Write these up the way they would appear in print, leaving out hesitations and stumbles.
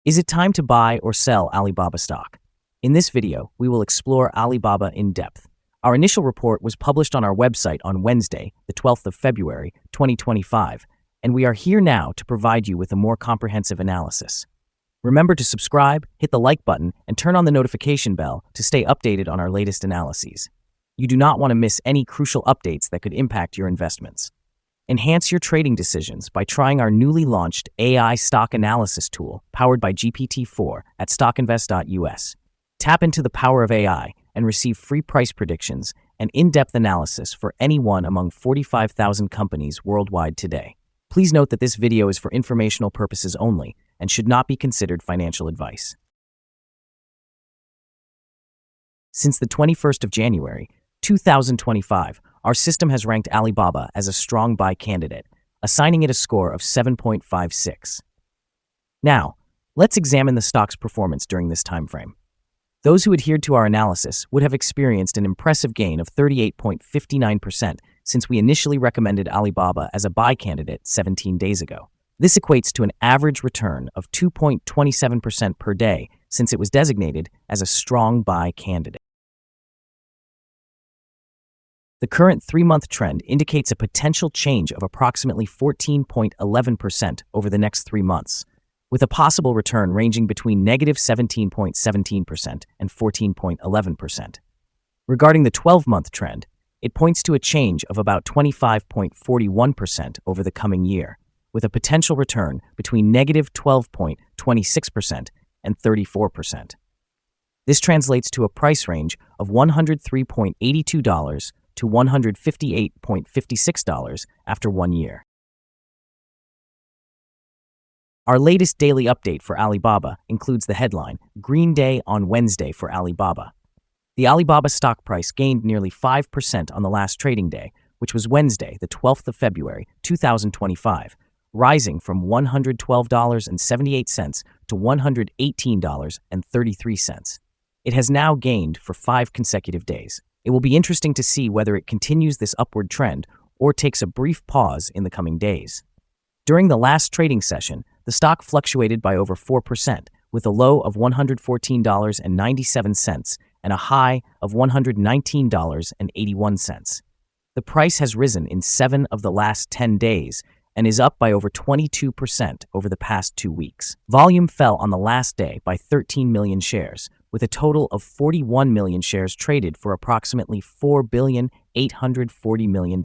Is it time to buy or sell Alibaba stock? In this video, we will explore Alibaba in depth. Our initial report was published on our website on Wednesday, the 12th of February, 2025, and we are here now to provide you with a more comprehensive analysis. Remember to subscribe, hit the like button, and turn on the notification bell to stay updated on our latest analyses. You do not want to miss any crucial updates that could impact your investments. Enhance your trading decisions by trying our newly launched AI stock analysis tool powered by GPT-4 at StockInvest.us. Tap into the power of AI and receive free price predictions and in-depth analysis for any one among 45,000 companies worldwide today. Please note that this video is for informational purposes only and should not be considered financial advice. Since the 21st of January, 2025, our system has ranked Alibaba as a strong buy candidate, assigning it a score of 7.56. Now, let's examine the stock's performance during this time frame. Those who adhered to our analysis would have experienced an impressive gain of 38.59% since we initially recommended Alibaba as a buy candidate 17 days ago. This equates to an average return of 2.27% per day since it was designated as a strong buy candidate. The current 3-month trend indicates a potential change of approximately 14.11% over the next 3 months, with a possible return ranging between negative 17.17% and 14.11%. Regarding the 12-month trend, it points to a change of about 25.41% over the coming year, with a potential return between negative 12.26% and 34%. This translates to a price range of $103.82 to $158.56 after 1 year. Our latest daily update for Alibaba includes the headline, Green Day on Wednesday for Alibaba. The Alibaba stock price gained nearly 5% on the last trading day, which was Wednesday, the 12th of February, 2025, rising from $112.78 to $118.33. It has now gained for 5 consecutive days. It will be interesting to see whether it continues this upward trend or takes a brief pause in the coming days. During the last trading session, the stock fluctuated by over 4%, with a low of $114.97 and a high of $119.81. The price has risen in 7 of the last 10 days and is up by over 22% over the past 2 weeks. Volume fell on the last day by 13 million shares, with a total of 41 million shares traded for approximately $4.840 billion.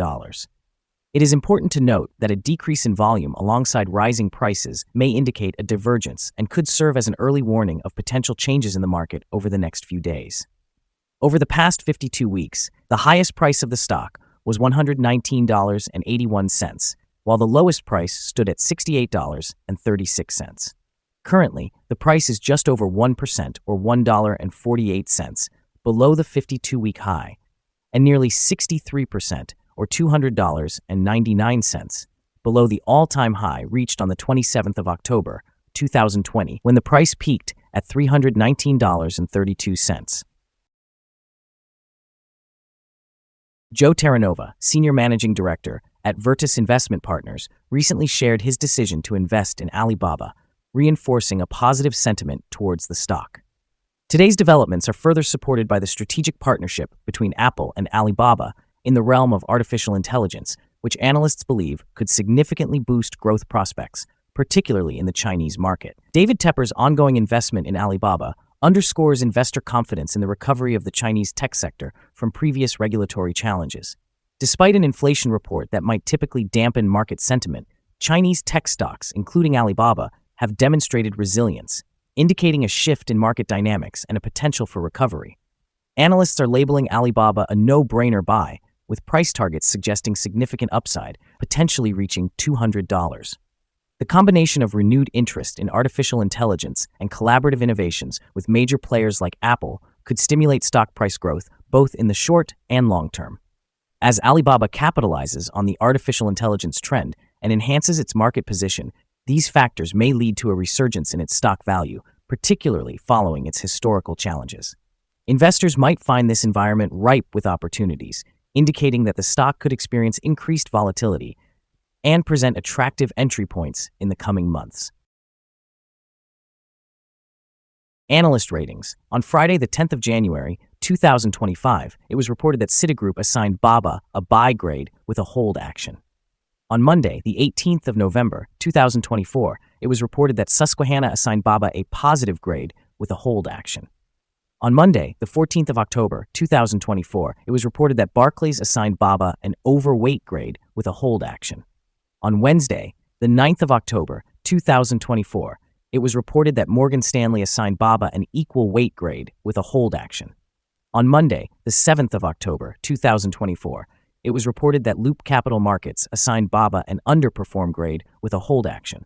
It is important to note that a decrease in volume alongside rising prices may indicate a divergence and could serve as an early warning of potential changes in the market over the next few days. Over the past 52 weeks, the highest price of the stock was $119.81, while the lowest price stood at $68.36. Currently, the price is just over 1% or $1.48 below the 52-week high, and nearly 63% or $200.99 below the all-time high reached on the 27th of October, 2020, when the price peaked at $319.32. Joe Terranova, Senior Managing Director at Virtus Investment Partners, recently shared his decision to invest in Alibaba, reinforcing a positive sentiment towards the stock. Today's developments are further supported by the strategic partnership between Apple and Alibaba in the realm of artificial intelligence, which analysts believe could significantly boost growth prospects, particularly in the Chinese market. David Tepper's ongoing investment in Alibaba underscores investor confidence in the recovery of the Chinese tech sector from previous regulatory challenges. Despite an inflation report that might typically dampen market sentiment, Chinese tech stocks, including Alibaba, have demonstrated resilience, indicating a shift in market dynamics and a potential for recovery. Analysts are labeling Alibaba a no-brainer buy, with price targets suggesting significant upside, potentially reaching $200. The combination of renewed interest in artificial intelligence and collaborative innovations with major players like Apple could stimulate stock price growth both in the short and long term. As Alibaba capitalizes on the artificial intelligence trend and enhances its market position, these factors may lead to a resurgence in its stock value, particularly following its historical challenges. Investors might find this environment ripe with opportunities, indicating that the stock could experience increased volatility and present attractive entry points in the coming months. Analyst ratings. On Friday, the 10th of January, 2025, it was reported that Citigroup assigned BABA a buy grade with a hold action. On Monday, the 18th of November, 2024, it was reported that Susquehanna assigned BABA a positive grade with a hold action. On Monday, the 14th of October, 2024, it was reported that Barclays assigned BABA an overweight grade with a hold action. On Wednesday, the 9th of October, 2024, it was reported that Morgan Stanley assigned BABA an equal weight grade with a hold action. On Monday, the 7th of October, 2024, it was reported that Loop Capital Markets assigned BABA an underperform grade with a hold action.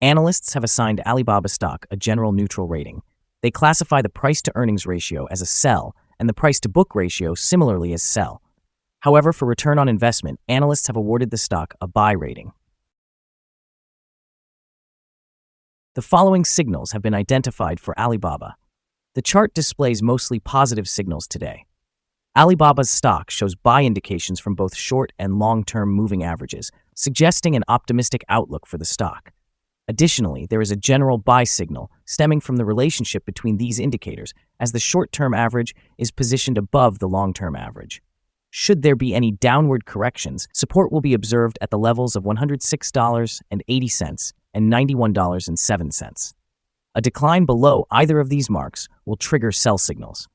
Analysts have assigned Alibaba stock a general neutral rating. They classify the price-to-earnings ratio as a sell and the price-to-book ratio similarly as sell. However, for return on investment, analysts have awarded the stock a buy rating. The following signals have been identified for Alibaba. The chart displays mostly positive signals today. Alibaba's stock shows buy indications from both short and long-term moving averages, suggesting an optimistic outlook for the stock. Additionally, there is a general buy signal stemming from the relationship between these indicators, as the short-term average is positioned above the long-term average. Should there be any downward corrections, support will be observed at the levels of $106.80 and $91.07. A decline below either of these marks will trigger sell signals.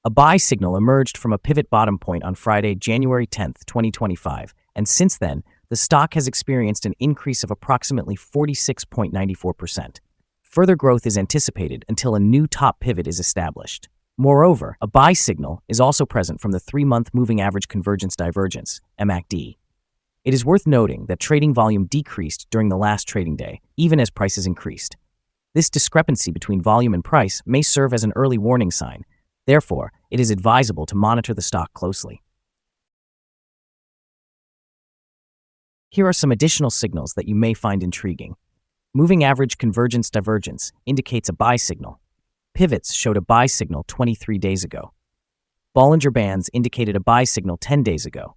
A buy signal emerged from a pivot bottom point on Friday, January 10, 2025, and since then, the stock has experienced an increase of approximately 46.94%. Further growth is anticipated until a new top pivot is established. Moreover, a buy signal is also present from the 3-month moving average convergence divergence, MACD. It is worth noting that trading volume decreased during the last trading day, even as prices increased. This discrepancy between volume and price may serve as an early warning sign. Therefore, it is advisable to monitor the stock closely. Here are some additional signals that you may find intriguing. Moving average convergence divergence indicates a buy signal. Pivots showed a buy signal 23 days ago. Bollinger Bands indicated a buy signal 10 days ago.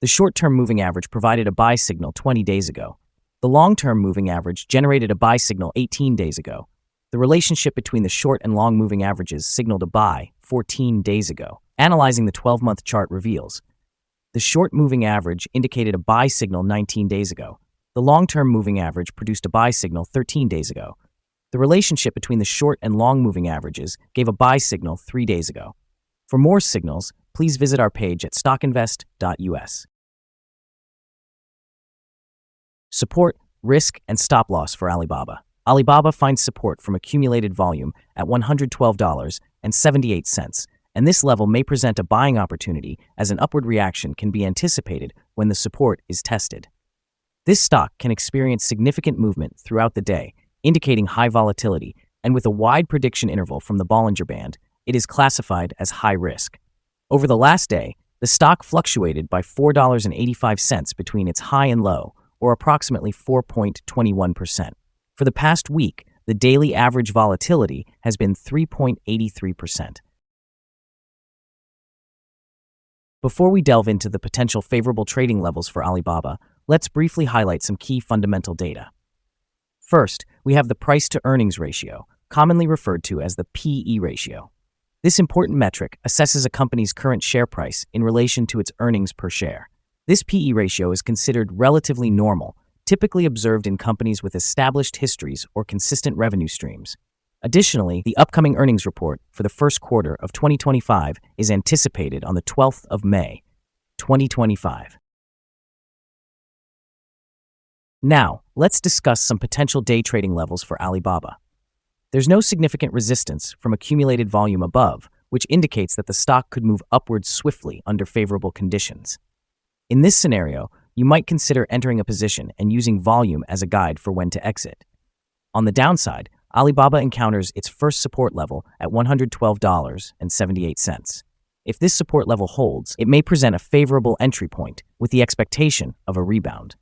The short-term moving average provided a buy signal 20 days ago. The long-term moving average generated a buy signal 18 days ago. The relationship between the short and long moving averages signaled a buy 14 days ago. Analyzing the 12-month chart reveals the short moving average indicated a buy signal 19 days ago. The long-term moving average produced a buy signal 13 days ago. The relationship between the short and long moving averages gave a buy signal 3 days ago. For more signals, please visit our page at StockInvest.us. Support, risk, and stop loss for Alibaba. Alibaba finds support from accumulated volume at $112.78, and this level may present a buying opportunity as an upward reaction can be anticipated when the support is tested. This stock can experience significant movement throughout the day, indicating high volatility, and with a wide prediction interval from the Bollinger Band, it is classified as high risk. Over the last day, the stock fluctuated by $4.85 between its high and low, or approximately 4.21%. For the past week, the daily average volatility has been 3.83%. Before we delve into the potential favorable trading levels for Alibaba, let's briefly highlight some key fundamental data. First, we have the price-to-earnings ratio, commonly referred to as the PE ratio. This important metric assesses a company's current share price in relation to its earnings per share. This PE ratio is considered relatively normal, typically observed in companies with established histories or consistent revenue streams. Additionally, the upcoming earnings report for the first quarter of 2025 is anticipated on the 12th of May, 2025. Now, let's discuss some potential day trading levels for Alibaba. There's no significant resistance from accumulated volume above, which indicates that the stock could move upwards swiftly under favorable conditions. In this scenario, you might consider entering a position and using volume as a guide for when to exit. On the downside, Alibaba encounters its first support level at $112.78. If this support level holds, it may present a favorable entry point with the expectation of a rebound.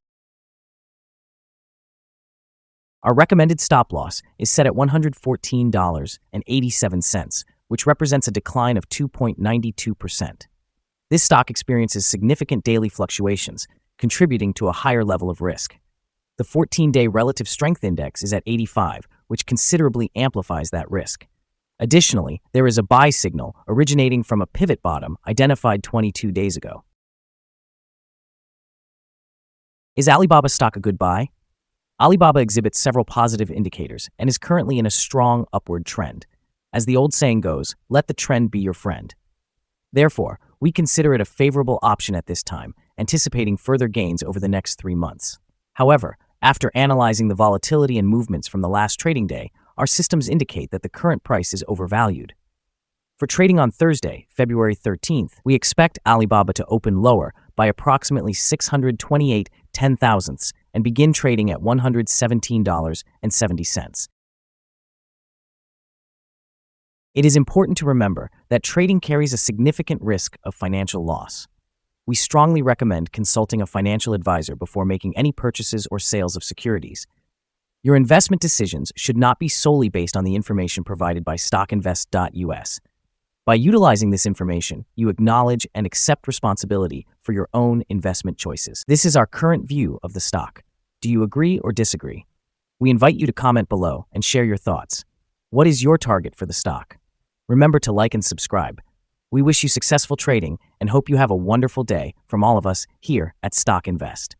Our recommended stop loss is set at $114.87, which represents a decline of 2.92%. This stock experiences significant daily fluctuations, contributing to a higher level of risk. The 14-day relative strength index is at 85, which considerably amplifies that risk. Additionally, there is a buy signal originating from a pivot bottom identified 22 days ago. Is Alibaba stock a good buy? Alibaba exhibits several positive indicators and is currently in a strong upward trend. As the old saying goes, let the trend be your friend. Therefore, we consider it a favorable option at this time, anticipating further gains over the next 3 months. However, after analyzing the volatility and movements from the last trading day, our systems indicate that the current price is overvalued. For trading on Thursday, February 13th, we expect Alibaba to open lower by approximately 628 0.10 and begin trading at $117.70. It is important to remember that trading carries a significant risk of financial loss. We strongly recommend consulting a financial advisor before making any purchases or sales of securities. Your investment decisions should not be solely based on the information provided by StockInvest.us. By utilizing this information, you acknowledge and accept responsibility for your own investment choices. This is our current view of the stock. Do you agree or disagree? We invite you to comment below and share your thoughts. What is your target for the stock? Remember to like and subscribe. We wish you successful trading and hope you have a wonderful day from all of us here at Stock Invest.